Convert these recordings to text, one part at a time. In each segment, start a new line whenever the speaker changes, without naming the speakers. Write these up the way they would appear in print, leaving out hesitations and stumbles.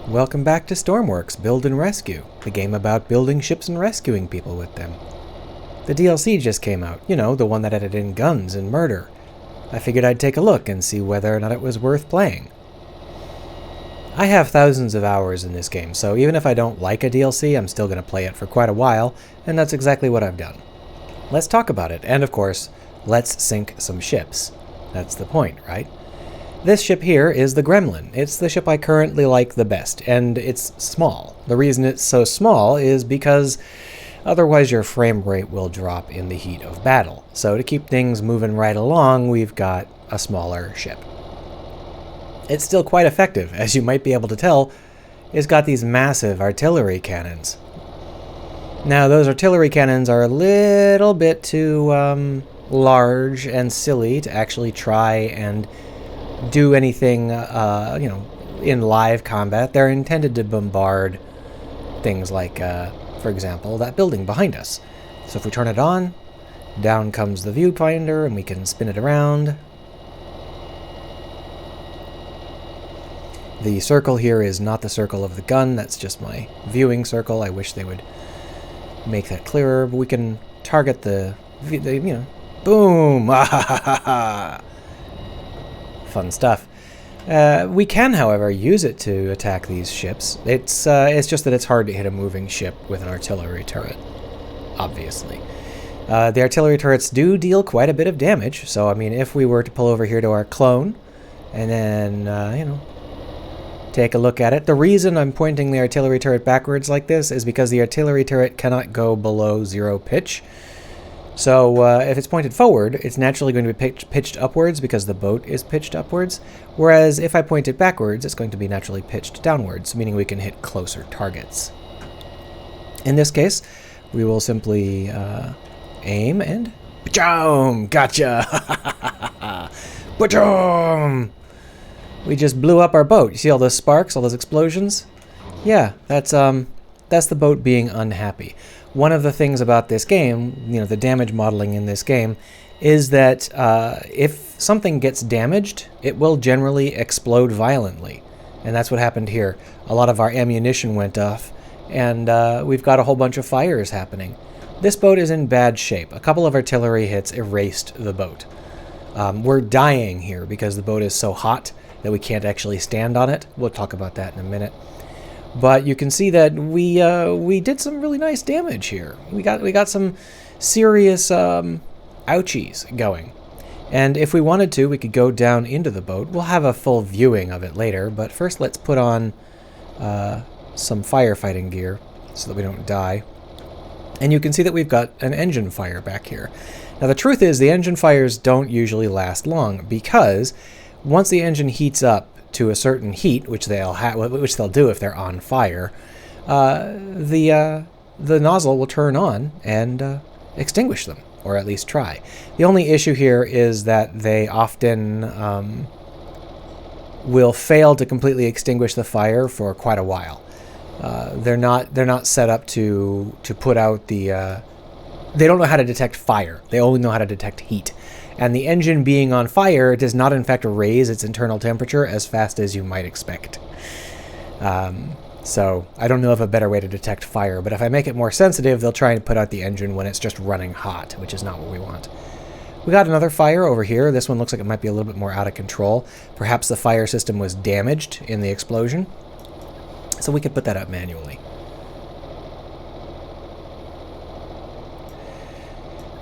Welcome back to Stormworks Build and Rescue, the game about building ships and rescuing people with them. The DLC just came out, you know, the one that added in guns and murder. I figured I'd take a look and see whether or not it was worth playing. I have thousands of hours in this game, so even if I don't like a DLC, I'm still going to play it for quite a while, and that's exactly what I've done. Let's talk about it, and of course, let's sink some ships. That's the point, right? This ship here is the Gremlin. It's the ship I currently like the best, and it's small. The reason it's so small is because otherwise your frame rate will drop in the heat of battle. So to keep things moving right along, we've got a smaller ship. It's still quite effective, as you might be able to tell. It's got these massive artillery cannons. Now, those artillery cannons are a little bit too large and silly to actually try and do anything, in live combat. They're intended to bombard things like, for example, that building behind us. So if we turn it on, down comes the viewfinder, and we can spin it around. The circle here is not the circle of the gun, that's just my viewing circle. I wish they would make that clearer, but we can target the boom! Fun stuff. We can, however, use it to attack these ships. It's just that it's hard to hit a moving ship with an artillery turret, obviously. The artillery turrets do deal quite a bit of damage, so I mean, if we were to pull over here to our clone, and then, take a look at it. The reason I'm pointing the artillery turret backwards like this is because the artillery turret cannot go below 0 pitch. So if it's pointed forward, it's naturally going to be pitched upwards because the boat is pitched upwards. Whereas if I point it backwards, it's going to be naturally pitched downwards, meaning we can hit closer targets. In this case, we will simply aim and... Ba-choom! Gotcha! Ba-choom! We just blew up our boat. You see all those sparks, all those explosions? Yeah, that's the boat being unhappy. One of the things about this game, the damage modeling in this game, is that if something gets damaged, it will generally explode violently. And that's what happened here. A lot of our ammunition went off, and we've got a whole bunch of fires happening. This boat is in bad shape. A couple of artillery hits erased the boat. We're dying here because the boat is so hot that we can't actually stand on it. We'll talk about that in a minute. But you can see that we did some really nice damage here. We got some serious ouchies going. And if we wanted to, we could go down into the boat. We'll have a full viewing of it later, but first let's put on some firefighting gear so that we don't die. And you can see that we've got an engine fire back here. Now the truth is the engine fires don't usually last long because once the engine heats up to a certain heat, which they'll do if they're on fire, the nozzle will turn on and extinguish them, or at least try. The only issue here is that they often will fail to completely extinguish the fire for quite a while. They're not set up to put out the. They don't know how to detect fire. They only know how to detect heat. And the engine being on fire does not in fact raise its internal temperature as fast as you might expect. So I don't know of a better way to detect fire, but if I make it more sensitive, they'll try and put out the engine when it's just running hot, which is not what we want. We got another fire over here. This one looks like it might be a little bit more out of control. Perhaps the fire system was damaged in the explosion. So we could put that up manually.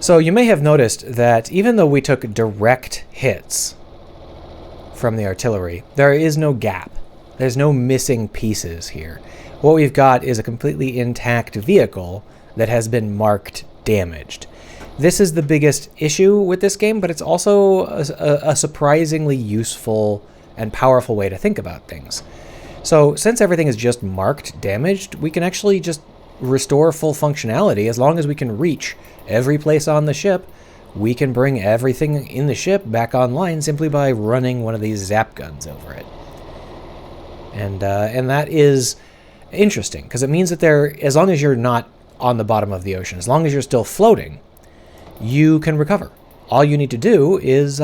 So you may have noticed that even though we took direct hits from the artillery, there is no gap. There's no missing pieces here. What we've got is a completely intact vehicle that has been marked damaged. This is the biggest issue with this game, but it's also a surprisingly useful and powerful way to think about things. So since everything is just marked damaged, we can actually just restore full functionality as long as we can reach every place on the ship. We can bring everything in the ship back online simply by running one of these zap guns over it. And that is interesting because it means that as long as you're not on the bottom of the ocean, as long as you're still floating, you can recover. All you need to do is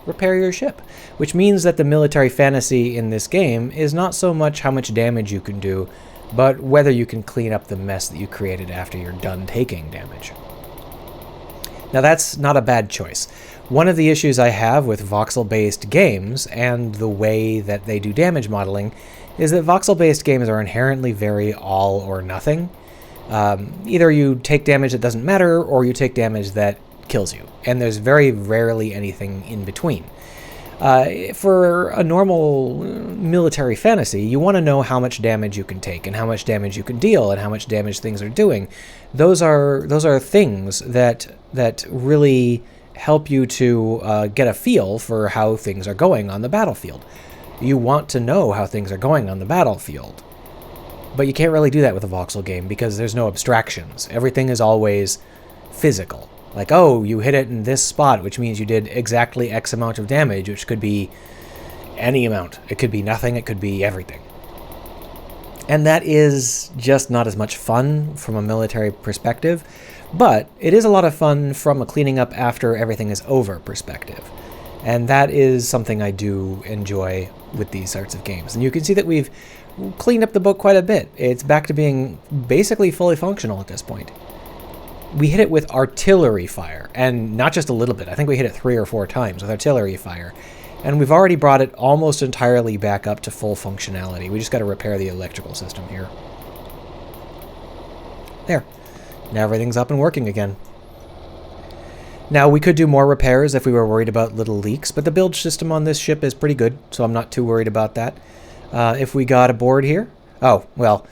repair your ship, which means that the military fantasy in this game is not so much how much damage you can do, but whether you can clean up the mess that you created after you're done taking damage. Now that's not a bad choice. One of the issues I have with voxel-based games and the way that they do damage modeling is that voxel-based games are inherently very all or nothing. Either you take damage that doesn't matter, or you take damage that kills you, and there's very rarely anything in between. For a normal military fantasy, you want to know how much damage you can take and how much damage you can deal and how much damage things are doing. Those are things that really help you to get a feel for how things are going on the battlefield. You want to know how things are going on the battlefield. But you can't really do that with a voxel game because there's no abstractions. Everything is always physical. Like, oh, you hit it in this spot, which means you did exactly X amount of damage, which could be any amount. It could be nothing, it could be everything. And that is just not as much fun from a military perspective, but it is a lot of fun from a cleaning up after everything is over perspective. And that is something I do enjoy with these sorts of games. And you can see that we've cleaned up the boat quite a bit. It's back to being basically fully functional at this point. We hit it with artillery fire, and not just a little bit. I think we hit it 3 or 4 times with artillery fire. And we've already brought it almost entirely back up to full functionality. We just got to repair the electrical system here. There. Now everything's up and working again. Now, we could do more repairs if we were worried about little leaks, but the bilge system on this ship is pretty good, so I'm not too worried about that. If we got aboard here... Oh, well...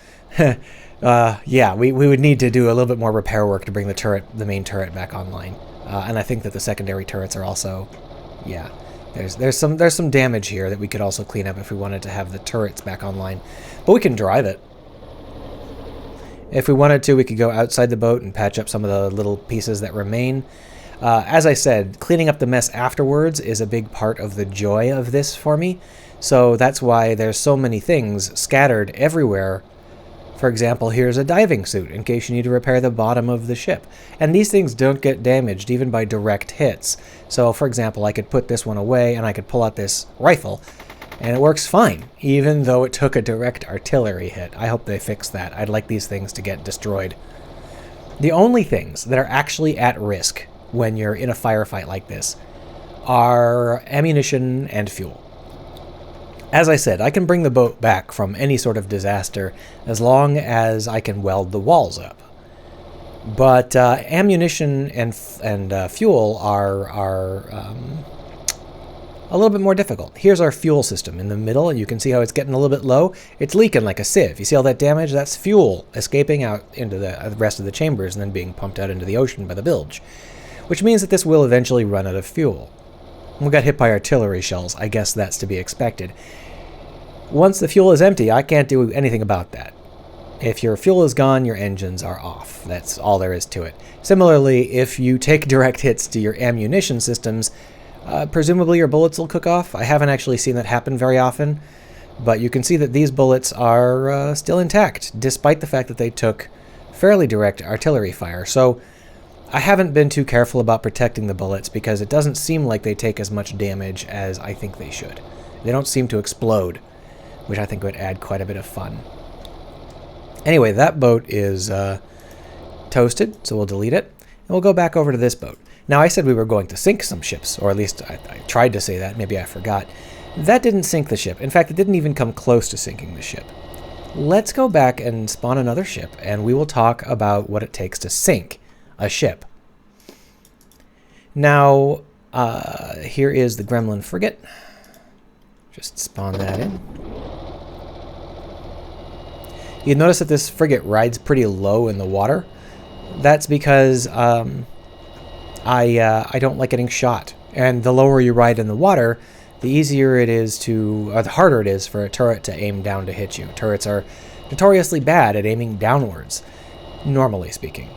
yeah, we would need to do a little bit more repair work to bring the main turret back online. And I think that the secondary turrets are also... Yeah, there's some damage here that we could also clean up if we wanted to have the turrets back online. But we can drive it. If we wanted to, we could go outside the boat and patch up some of the little pieces that remain. As I said, cleaning up the mess afterwards is a big part of the joy of this for me. So that's why there's so many things scattered everywhere. For example, here's a diving suit in case you need to repair the bottom of the ship. And these things don't get damaged even by direct hits. So for example, I could put this one away and I could pull out this rifle and it works fine, even though it took a direct artillery hit. I hope they fix that. I'd like these things to get destroyed. The only things that are actually at risk when you're in a firefight like this are ammunition and fuel. As I said, I can bring the boat back from any sort of disaster as long as I can weld the walls up. But ammunition and fuel are a little bit more difficult. Here's our fuel system in the middle, and you can see how it's getting a little bit low. It's leaking like a sieve. You see all that damage? That's fuel escaping out into the rest of the chambers and then being pumped out into the ocean by the bilge, which means that this will eventually run out of fuel. We got hit by artillery shells. I guess that's to be expected. Once the fuel is empty, I can't do anything about that. If your fuel is gone, your engines are off. That's all there is to it. Similarly, if you take direct hits to your ammunition systems, presumably your bullets will cook off. I haven't actually seen that happen very often, but you can see that these bullets are still intact, despite the fact that they took fairly direct artillery fire. So I haven't been too careful about protecting the bullets because it doesn't seem like they take as much damage as I think they should. They don't seem to explode, which I think would add quite a bit of fun. Anyway, that boat is toasted, so we'll delete it, and we'll go back over to this boat. Now, I said we were going to sink some ships, or at least I tried to say that, maybe I forgot. That didn't sink the ship. In fact, it didn't even come close to sinking the ship. Let's go back and spawn another ship, and we will talk about what it takes to sink a ship. Now, here is the Gremlin Frigate. Just spawn that in. You notice that this frigate rides pretty low in the water. That's because I don't like getting shot. And the lower you ride in the water, the easier it is to, or the harder it is for a turret to aim down to hit you. Turrets are notoriously bad at aiming downwards, normally speaking.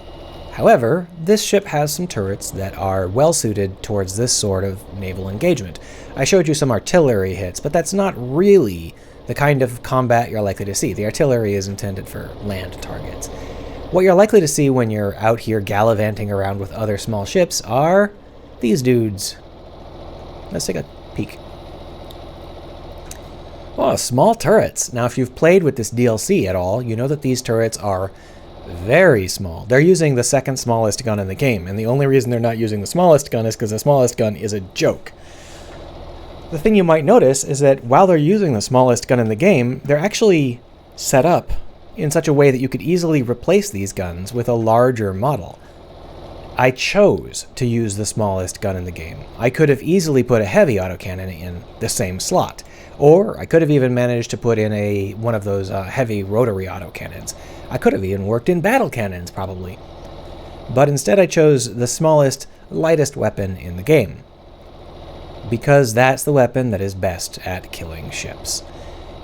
However, this ship has some turrets that are well suited towards this sort of naval engagement. I showed you some artillery hits, but that's not really the kind of combat you're likely to see. The artillery is intended for land targets. What you're likely to see when you're out here gallivanting around with other small ships are these dudes. Let's take a peek. Oh, small turrets. Now, if you've played with this DLC at all, you know that these turrets are very small. They're using the second smallest gun in the game, and the only reason they're not using the smallest gun is because the smallest gun is a joke. The thing you might notice is that while they're using the smallest gun in the game, they're actually set up in such a way that you could easily replace these guns with a larger model. I chose to use the smallest gun in the game. I could have easily put a heavy autocannon in the same slot, or I could have even managed to put in one of those heavy rotary autocannons. I could have even worked in battle cannons, probably. But instead I chose the smallest, lightest weapon in the game, because that's the weapon that is best at killing ships.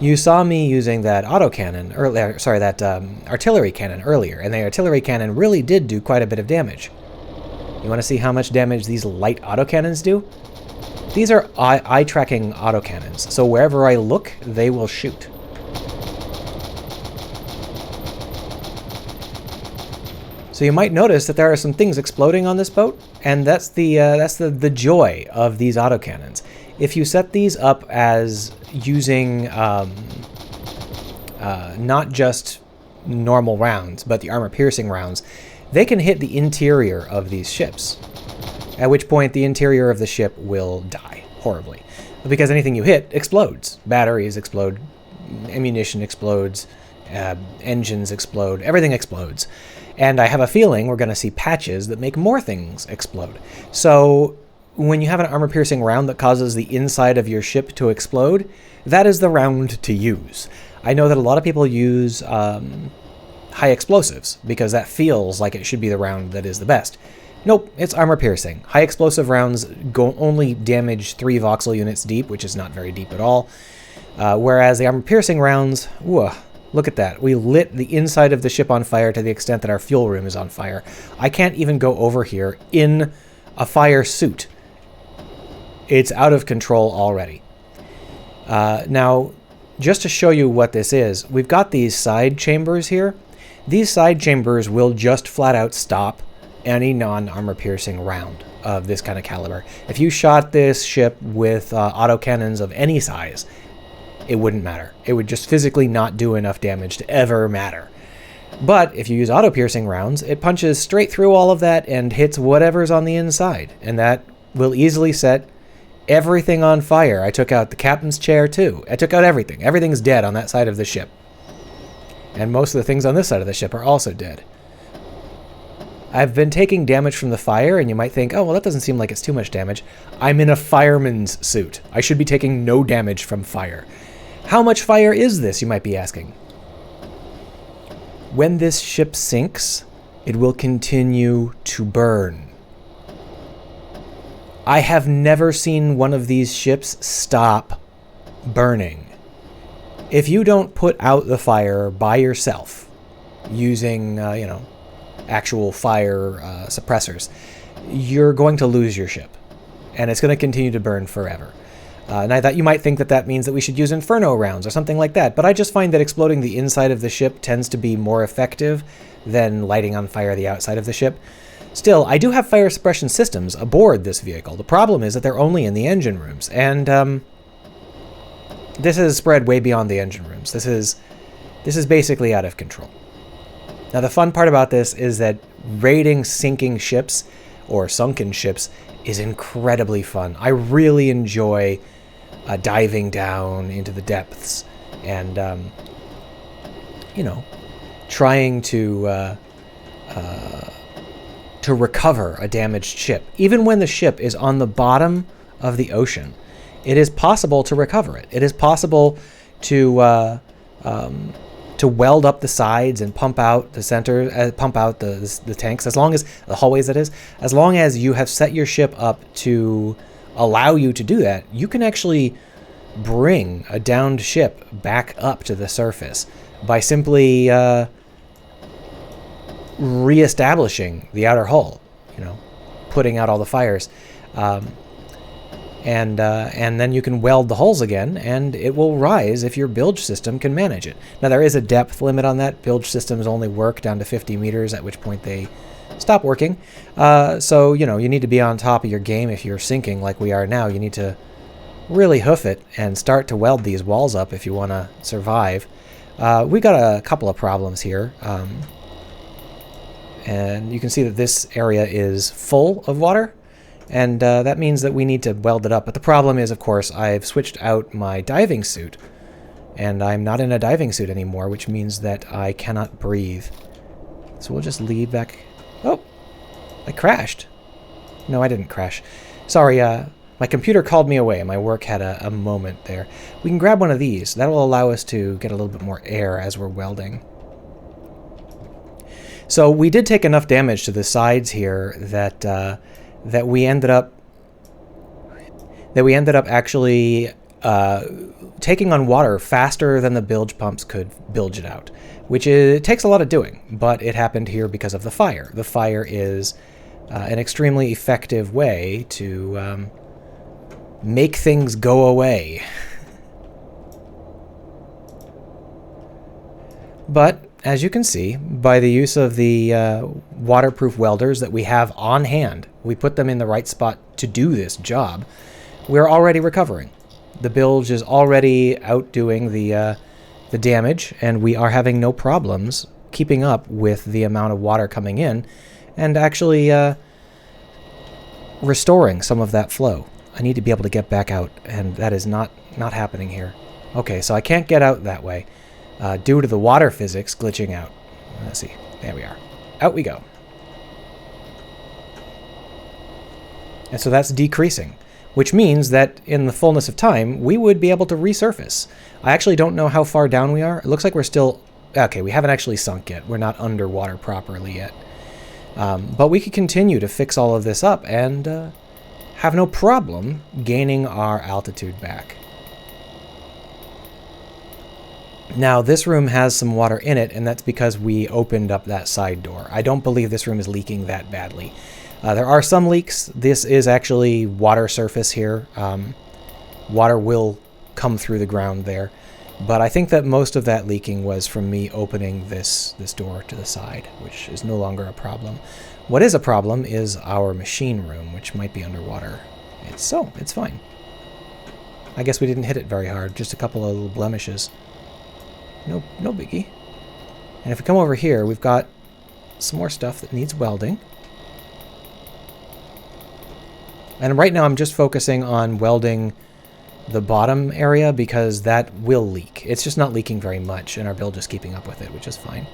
You saw me using that autocannon earlier, sorry, that artillery cannon earlier, and the artillery cannon really did do quite a bit of damage. You want to see how much damage these light autocannons do? These are eye-tracking autocannons, so wherever I look, they will shoot. So you might notice that there are some things exploding on this boat, and that's the joy of these autocannons. If you set these up as using not just normal rounds, but the armor-piercing rounds, they can hit the interior of these ships, at which point the interior of the ship will die horribly. Because anything you hit explodes. Batteries explode, ammunition explodes, engines explode, everything explodes. And I have a feeling we're going to see patches that make more things explode. So when you have an armor-piercing round that causes the inside of your ship to explode, that is the round to use. I know that a lot of people use high explosives, because that feels like it should be the round that is the best. Nope, it's armor-piercing. High explosive rounds only damage 3 voxel units deep, which is not very deep at all. Whereas the armor-piercing rounds, look at that. We lit the inside of the ship on fire to the extent that our fuel room is on fire. I can't even go over here in a fire suit. It's out of control already. Now, just to show you what this is, we've got these side chambers here. These side chambers will just flat out stop any non-armor piercing round of this kind of caliber. If you shot this ship with autocannons of any size, it wouldn't matter. It would just physically not do enough damage to ever matter. But if you use auto-piercing rounds, it punches straight through all of that and hits whatever's on the inside, and that will easily set everything on fire. I took out the captain's chair too. I took out everything. Everything's dead on that side of the ship. And most of the things on this side of the ship are also dead. I've been taking damage from the fire, and you might think, oh, well, that doesn't seem like it's too much damage. I'm in a fireman's suit. I should be taking no damage from fire. How much fire is this, you might be asking? When this ship sinks, it will continue to burn. I have never seen one of these ships stop burning. If you don't put out the fire by yourself using, actual fire suppressors, you're going to lose your ship, and it's going to continue to burn forever. And I thought you might think that that means that we should use Inferno rounds or something like that, but I just find that exploding the inside of the ship tends to be more effective than lighting on fire the outside of the ship. Still, I do have fire suppression systems aboard this vehicle. The problem is that they're only in the engine rooms, and this has spread way beyond the engine rooms. This is basically out of control. Now, the fun part about this is that raiding sinking ships or sunken ships is incredibly fun. I really enjoy diving down into the depths and, trying to recover a damaged ship. Even when the ship is on the bottom of the ocean, it is possible to recover it. It is possible to weld up the sides and pump out the center, pump out the tanks, as long as the hallways, that is, as long as you have set your ship up to allow you to do that, you can actually bring a downed ship back up to the surface by simply reestablishing the outer hull, putting out all the fires. And then you can weld the hulls again, and it will rise if your bilge system can manage it. Now, there is a depth limit on that. Bilge systems only work down to 50 meters, at which point they stop working. So, you know, you need to be on top of your game if you're sinking like we are now. You need to really hoof it and start to weld these walls up if you want to survive. We got a couple of problems here. And you can see that this area is full of water, and that means that we need to weld it up. But the problem is, of course, I've switched out my diving suit, and I'm not in a diving suit anymore, which means that I cannot breathe. So we'll just leave back. Oh, I crashed. No, I didn't crash. Sorry, my computer called me away. My work had a moment there. We can grab one of these. That will allow us to get a little bit more air as we're welding. So we did take enough damage to the sides here that that we ended up actually taking on water faster than the bilge pumps could bilge it out, which it takes a lot of doing, but it happened here because of the fire. The fire is an extremely effective way to make things go away. But as you can see, by the use of the waterproof welders that we have on hand, we put them in the right spot to do this job, we're already recovering. The bilge is already outdoing the damage, and we are having no problems keeping up with the amount of water coming in and actually restoring some of that flow. I need to be able to get back out, and that is not happening here. Okay, so I can't get out that way. Due to the water physics glitching out. Let's see. There we are. Out we go. And so that's decreasing, which means that in the fullness of time, we would be able to resurface. I actually don't know how far down we are. It looks like we're still... Okay, we haven't actually sunk yet. We're not underwater properly yet. But we could continue to fix all of this up and have no problem gaining our altitude back. Now, this room has some water in it, and that's because we opened up that side door. I don't believe this room is leaking that badly. There are some leaks. This is actually water surface here. Water will come through the ground there. But I think that most of that leaking was from me opening this door to the side, which is no longer a problem. What is a problem is our machine room, which might be underwater. It's fine. I guess we didn't hit it very hard, just a couple of little blemishes. No biggie. And if we come over here, we've got some more stuff that needs welding. And right now I'm just focusing on welding the bottom area because that will leak. It's just not leaking very much, and our build is keeping up with it, which is fine.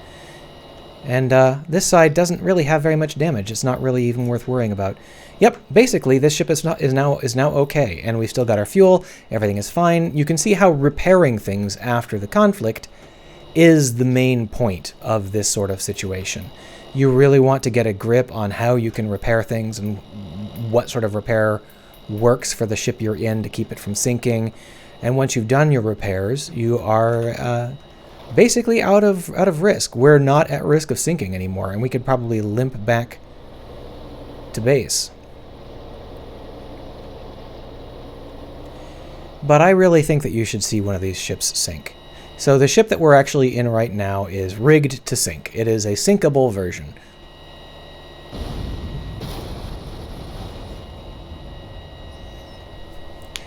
And this side doesn't really have very much damage. It's not really even worth worrying about. Yep, basically this ship is now okay, and we've still got our fuel. Everything is fine. You can see how repairing things after the conflict is the main point of this sort of situation. You really want to get a grip on how you can repair things and what sort of repair works for the ship you're in to keep it from sinking. And once you've done your repairs, you are basically out of risk. We're not at risk of sinking anymore, and we could probably limp back to base. But I really think that you should see one of these ships sink. So the ship that we're actually in right now is rigged to sink. It is a sinkable version.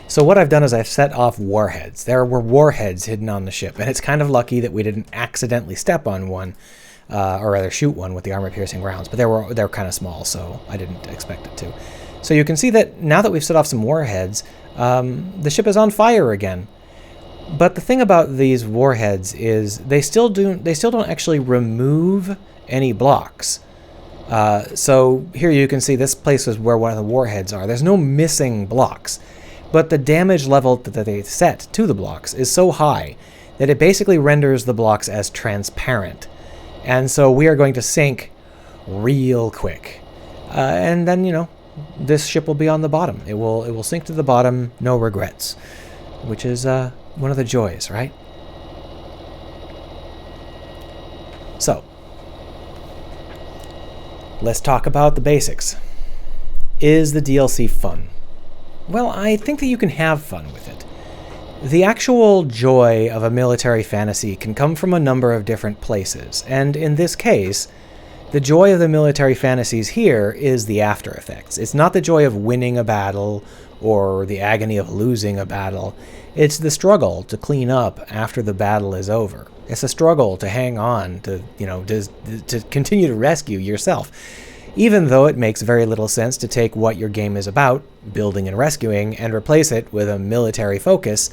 So what I've done is I've set off warheads. There were warheads hidden on the ship, and it's kind of lucky that we didn't accidentally step on one, or rather shoot one with the armor-piercing rounds, but they're kind of small, so I didn't expect it to. So you can see that now that we've set off some warheads, the ship is on fire again. But the thing about these warheads is they still don't actually remove any blocks. So here you can see this place is where one of the warheads are. There's no missing blocks. But the damage level that they set to the blocks is so high that it basically renders the blocks as transparent. And so we are going to sink real quick. And then, you know, this ship will be on the bottom. It will sink to the bottom, no regrets. Which is one of the joys, right? So, let's talk about the basics. Is the DLC fun? Well, I think that you can have fun with it. The actual joy of a military fantasy can come from a number of different places, and in this case, The joy of the military fantasies here is the after effects. It's not the joy of winning a battle or the agony of losing a battle. It's the struggle to clean up after the battle is over. It's a struggle to hang on, to continue to rescue yourself. Even though it makes very little sense to take what your game is about, building and rescuing, and replace it with a military focus,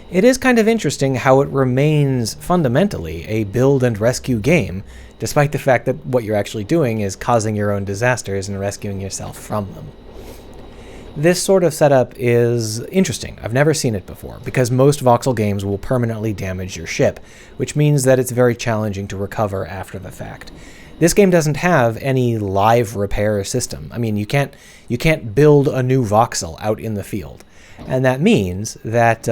it is kind of interesting how it remains fundamentally a build and rescue game, despite the fact that what you're actually doing is causing your own disasters and rescuing yourself from them. This sort of setup is interesting. I've never seen it before, because most voxel games will permanently damage your ship, which means that it's very challenging to recover after the fact. This game doesn't have any live repair system. I mean, you can't build a new voxel out in the field. And that means that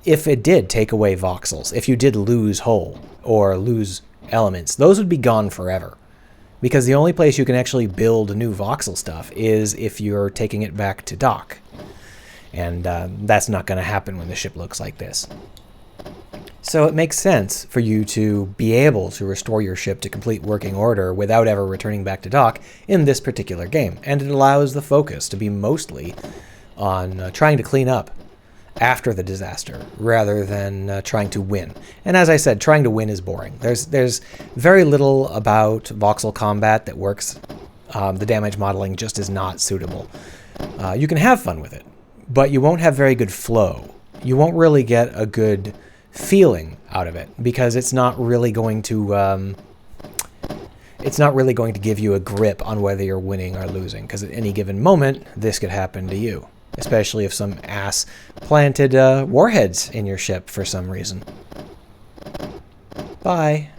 if it did take away voxels, if you did lose hull or lose elements, those would be gone forever. Because the only place you can actually build new voxel stuff is if you're taking it back to dock. And that's not going to happen when the ship looks like this. So it makes sense for you to be able to restore your ship to complete working order without ever returning back to dock in this particular game. And it allows the focus to be mostly on trying to clean up after the disaster rather than trying to win. And as I said, trying to win is boring. There's very little about voxel combat that works. The damage modeling just is not suitable. You can have fun with it, but you won't have very good flow. You won't really get a good feeling out of it because it's not really going to give you a grip on whether you're winning or losing, because at any given moment this could happen to you. Especially if some ass planted warheads in your ship for some reason. Bye.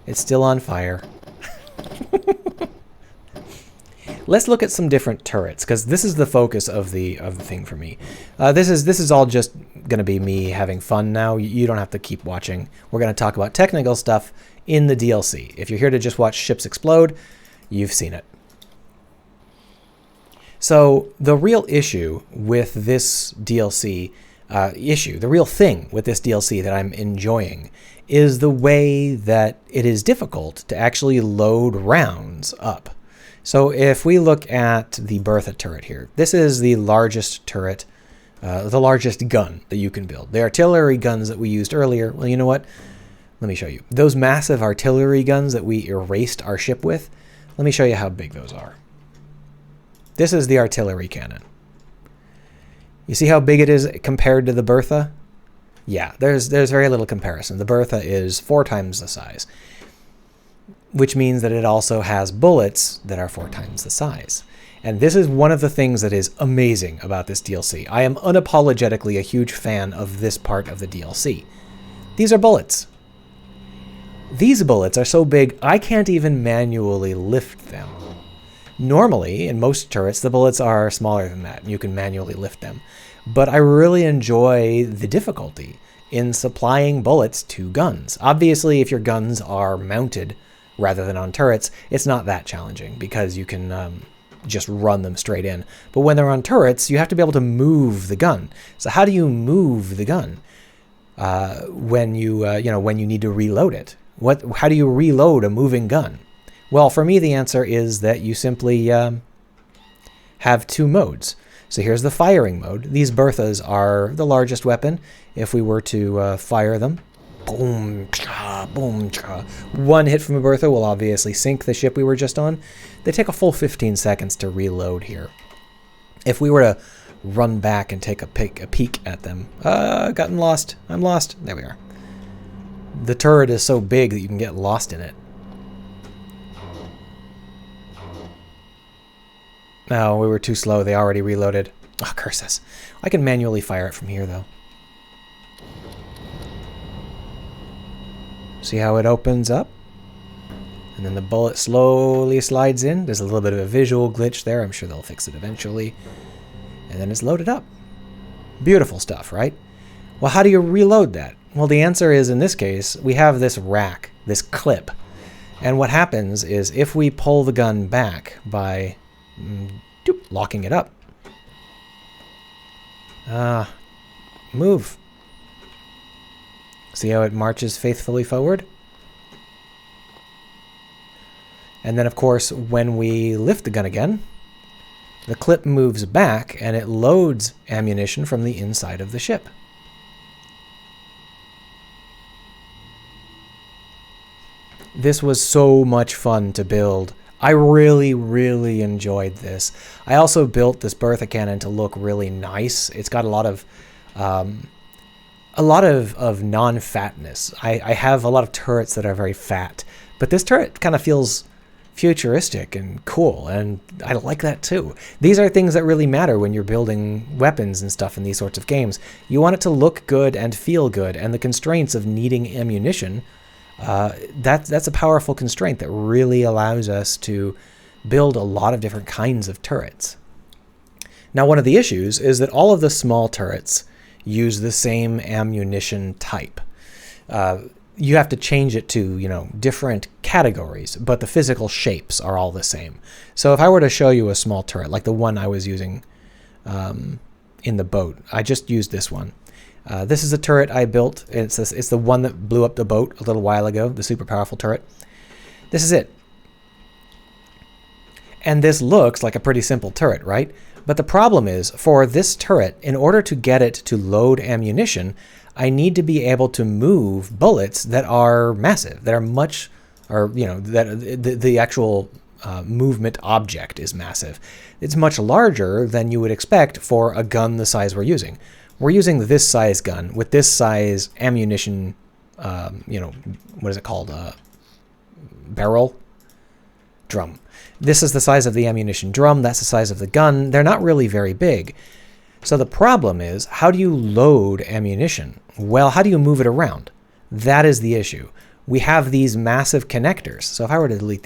It's still on fire. Let's look at some different turrets, because this is the focus of the thing for me. This is all just going to be me having fun now. You don't have to keep watching. We're going to talk about technical stuff in the DLC. If you're here to just watch ships explode, you've seen it. So the real issue with this DLC, the real thing with this DLC that I'm enjoying is the way that it is difficult to actually load rounds up. So if we look at the Bertha turret here, this is the largest turret, the largest gun that you can build. The artillery guns that we used earlier, well, you know what? Let me show you. Those massive artillery guns that we erased our ship with, let me show you how big those are. This is the artillery cannon. You see how big it is compared to the Bertha? Yeah, there's very little comparison. The Bertha is 4 times the size, which means that it also has bullets that are 4 times the size. And this is one of the things that is amazing about this DLC. I am unapologetically a huge fan of this part of the DLC. These are bullets. These bullets are so big, I can't even manually lift them. Normally, in most turrets, the bullets are smaller than that, and you can manually lift them. But I really enjoy the difficulty in supplying bullets to guns. Obviously, if your guns are mounted rather than on turrets, it's not that challenging, because you can just run them straight in. But when they're on turrets, you have to be able to move the gun. So how do you move the gun when you need to reload it? How do you reload a moving gun? Well, for me, the answer is that you simply have 2 modes. So here's the firing mode. These Berthas are the largest weapon. If we were to fire them, boom, cha, boom, cha. 1 hit from a Bertha will obviously sink the ship we were just on. They take a full 15 seconds to reload here. If we were to run back and take a peek at them, gotten lost. I'm lost. There we are. The turret is so big that you can get lost in it. No, we were too slow. They already reloaded. Oh, curse us. I can manually fire it from here, though. See how it opens up? And then the bullet slowly slides in. There's a little bit of a visual glitch there. I'm sure they'll fix it eventually. And then it's loaded up. Beautiful stuff, right? Well, how do you reload that? Well, the answer is, in this case, we have this rack, this clip. And what happens is, if we pull the gun back by locking it up. Move. See how it marches faithfully forward? And then, of course, when we lift the gun again, the clip moves back and it loads ammunition from the inside of the ship. This was so much fun to build. I really, really enjoyed this. I also built this Bertha cannon to look really nice. It's got a lot of non-fatness. I have a lot of turrets that are very fat, but this turret kind of feels futuristic and cool, and I like that too. These are things that really matter when you're building weapons and stuff in these sorts of games. You want it to look good and feel good, and the constraints of needing ammunition, that's a powerful constraint that really allows us to build a lot of different kinds of turrets. Now, one of the issues is that all of the small turrets use the same ammunition type. You have to change it to, different categories, but the physical shapes are all the same. So if I were to show you a small turret, like the one I was using in the boat, I just used this one. This is a turret I built. It's the one that blew up the boat a little while ago, the super powerful turret. This is it. And this looks like a pretty simple turret, right? But the problem is, for this turret, in order to get it to load ammunition, I need to be able to move bullets that are massive, that are much, that the actual movement object is massive. It's much larger than you would expect for a gun the size we're using. We're using this size gun with this size ammunition, what is it called? Barrel? Drum. This is the size of the ammunition drum. That's the size of the gun. They're not really very big. So the problem is, how do you load ammunition? Well, how do you move it around? That is the issue. We have these massive connectors. So if I were to delete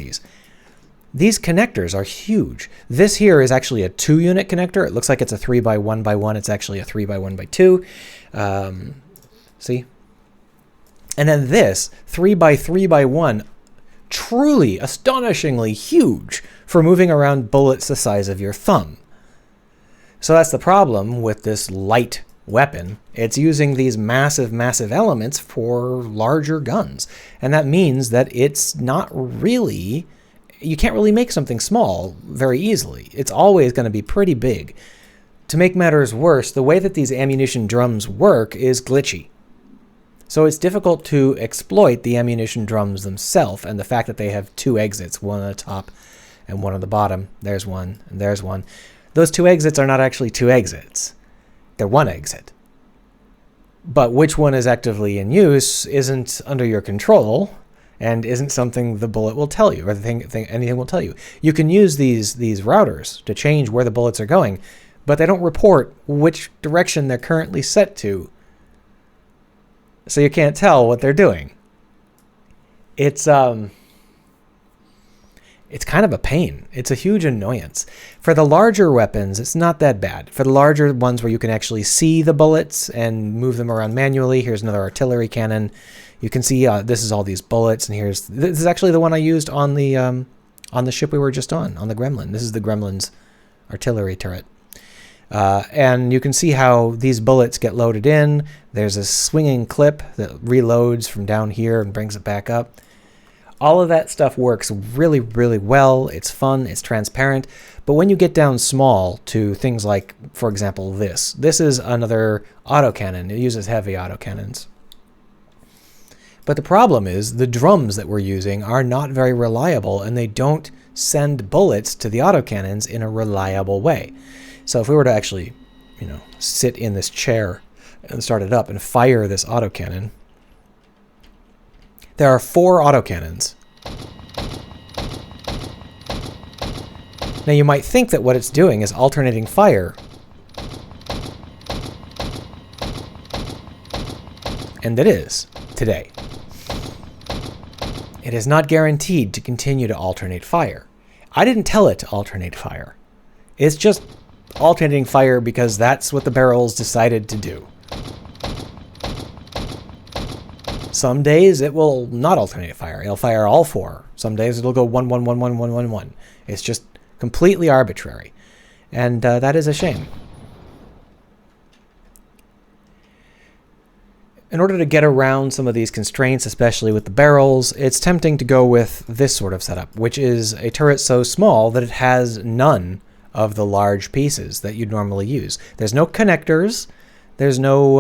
these connectors are huge. This here is actually a 2-unit connector. It looks like it's a 3x1x1. It's actually a 3x1x2. See? And then this 3x3x1, truly astonishingly huge for moving around bullets the size of your thumb. So that's the problem with this light weapon. It's using these massive, massive elements for larger guns. And that means that it's not really... You can't really make something small very easily. It's always going to be pretty big. To make matters worse, the way that these ammunition drums work is glitchy. So it's difficult to exploit the ammunition drums themselves and the fact that they have 2 exits, one on the top and one on the bottom. There's one and there's one. Those 2 exits are not actually 2 exits. They're 1 exit. But which one is actively in use isn't under your control, and isn't something the bullet will tell you, or anything will tell you. You can use these routers to change where the bullets are going, but they don't report which direction they're currently set to. So you can't tell what they're doing. It's kind of a pain. It's a huge annoyance. For the larger weapons, it's not that bad. For the larger ones where you can actually see the bullets and move them around manually, here's another artillery cannon. You can see this is all these bullets, and this is actually the one I used on the ship we were just on the Gremlin. This is the Gremlin's artillery turret. And you can see how these bullets get loaded in. There's a swinging clip that reloads from down here and brings it back up. All of that stuff works really, really well. It's fun. It's transparent. But when you get down small to things like, for example, this is another autocannon. It uses heavy autocannons. But the problem is the drums that we're using are not very reliable, and they don't send bullets to the autocannons in a reliable way. So if we were to actually, sit in this chair and start it up and fire this autocannon, there are 4 autocannons. Now you might think that what it's doing is alternating fire. And it is, today. It is not guaranteed to continue to alternate fire. I didn't tell it to alternate fire. It's just alternating fire because that's what the barrels decided to do. Some days it will not alternate fire. It'll fire all 4. Some days it'll go 1, 1, 1, 1, 1, 1, 1. It's just completely arbitrary. And that is a shame. in order to get around some of these constraints, especially with the barrels, it's tempting to go with this sort of setup, which is a turret so small that it has none of the large pieces that you'd normally use. There's no connectors, there's no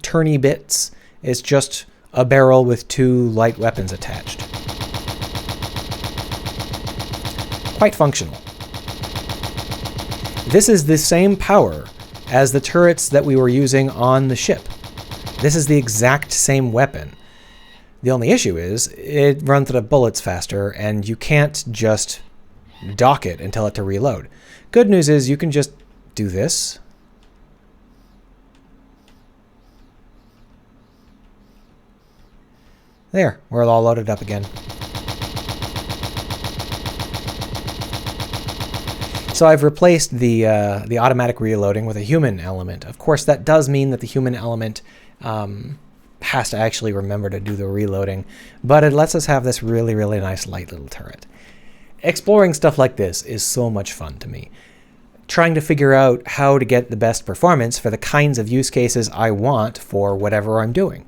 turny bits, it's just a barrel with 2 light weapons attached. Quite functional. This is the same power as the turrets that we were using on the ship. This is the exact same weapon. The only issue is it runs out of bullets faster, and you can't just dock it and tell it to reload. Good news is you can just do this. There, we're all loaded up again. So I've replaced the automatic reloading with a human element. Of course, that does mean that the human element has to actually remember to do the reloading, but it lets us have this really, really nice light little turret. Exploring stuff like this is so much fun to me. Trying to figure out how to get the best performance for the kinds of use cases I want for whatever I'm doing.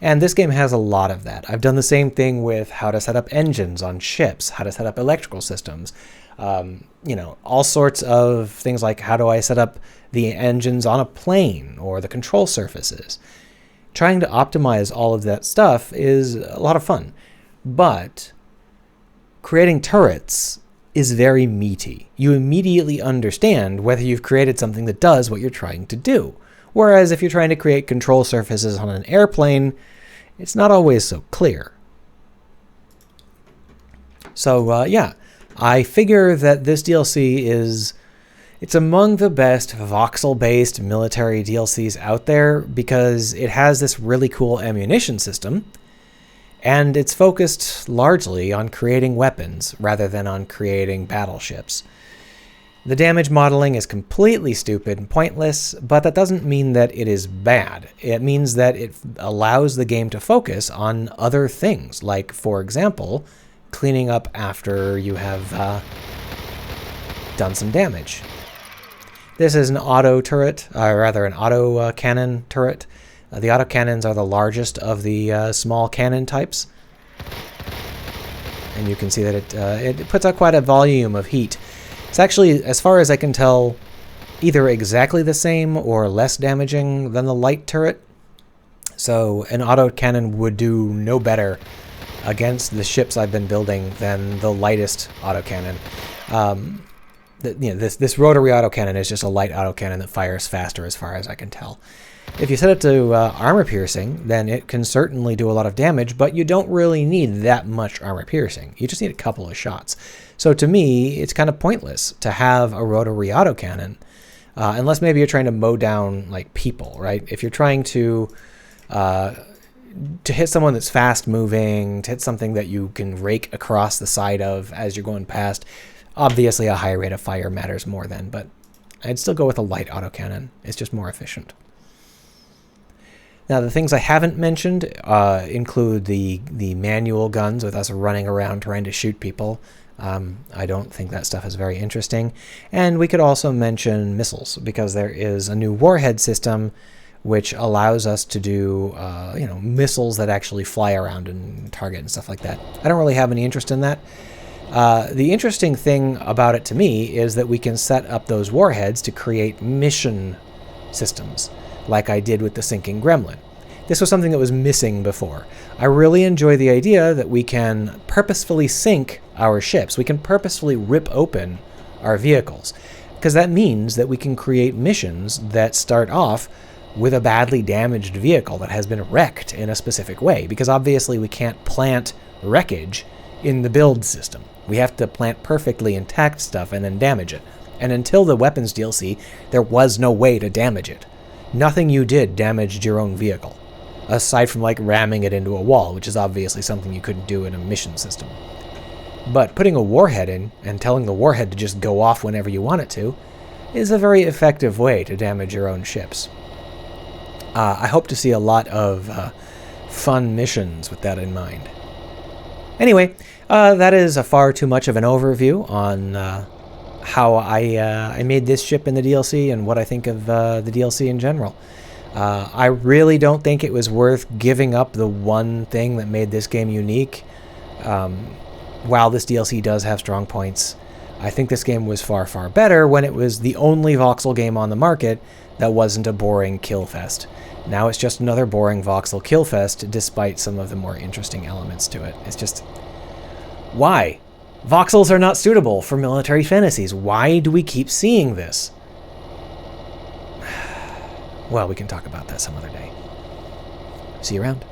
And this game has a lot of that. I've done the same thing with how to set up engines on ships, how to set up electrical systems, all sorts of things like how do I set up the engines on a plane or the control surfaces. Trying to optimize all of that stuff is a lot of fun. But creating turrets is very meaty. You immediately understand whether you've created something that does what you're trying to do. Whereas if you're trying to create control surfaces on an airplane, it's not always so clear. So yeah, I figure that this DLC it's among the best voxel-based military DLCs out there because it has this really cool ammunition system, and it's focused largely on creating weapons rather than on creating battleships. The damage modeling is completely stupid and pointless, but that doesn't mean that it is bad. It means that it allows the game to focus on other things, like, for example, cleaning up after you have done some damage. This is an auto turret, an auto cannon turret. The auto cannons are the largest of the small cannon types. And you can see that it puts out quite a volume of heat. It's actually, as far as I can tell, either exactly the same or less damaging than the light turret. So an auto cannon would do no better against the ships I've been building than the lightest auto cannon. This rotary autocannon is just a light autocannon that fires faster as far as I can tell. If you set it to armor piercing, then it can certainly do a lot of damage, but you don't really need that much armor piercing. You just need a couple of shots. So to me, it's kind of pointless to have a rotary autocannon, unless maybe you're trying to mow down like people, right? If you're trying to hit someone that's fast moving, to hit something that you can rake across the side of as you're going past, obviously a high rate of fire matters more then, but I'd still go with a light autocannon. It's just more efficient. Now, the things I haven't mentioned include the manual guns with us running around trying to shoot people. I don't think that stuff is very interesting. And we could also mention missiles, because there is a new warhead system which allows us to do missiles that actually fly around and target and stuff like that. I don't really have any interest in that. The interesting thing about it to me is that we can set up those warheads to create mission systems, like I did with the sinking Gremlin. This was something that was missing before. I really enjoy the idea that we can purposefully sink our ships. We can purposefully rip open our vehicles, because that means that we can create missions that start off with a badly damaged vehicle that has been wrecked in a specific way, because obviously we can't plant wreckage in the build system. We have to plant perfectly intact stuff and then damage it. And until the weapons DLC, there was no way to damage it. Nothing you did damaged your own vehicle, aside from like ramming it into a wall, which is obviously something you couldn't do in a mission system. But putting a warhead in and telling the warhead to just go off whenever you want it to is a very effective way to damage your own ships. I hope to see a lot of fun missions with that in mind. Anyway, that is far too much of an overview on how I made this ship in the DLC and what I think of the DLC in general. I really don't think it was worth giving up the one thing that made this game unique. While this DLC does have strong points, I think this game was far, far better when it was the only voxel game on the market that wasn't a boring kill fest. Now it's just another boring voxel kill fest, despite some of the more interesting elements to it. It's just... why? Voxels are not suitable for military fantasies. Why do we keep seeing this? Well, we can talk about that some other day. See you around.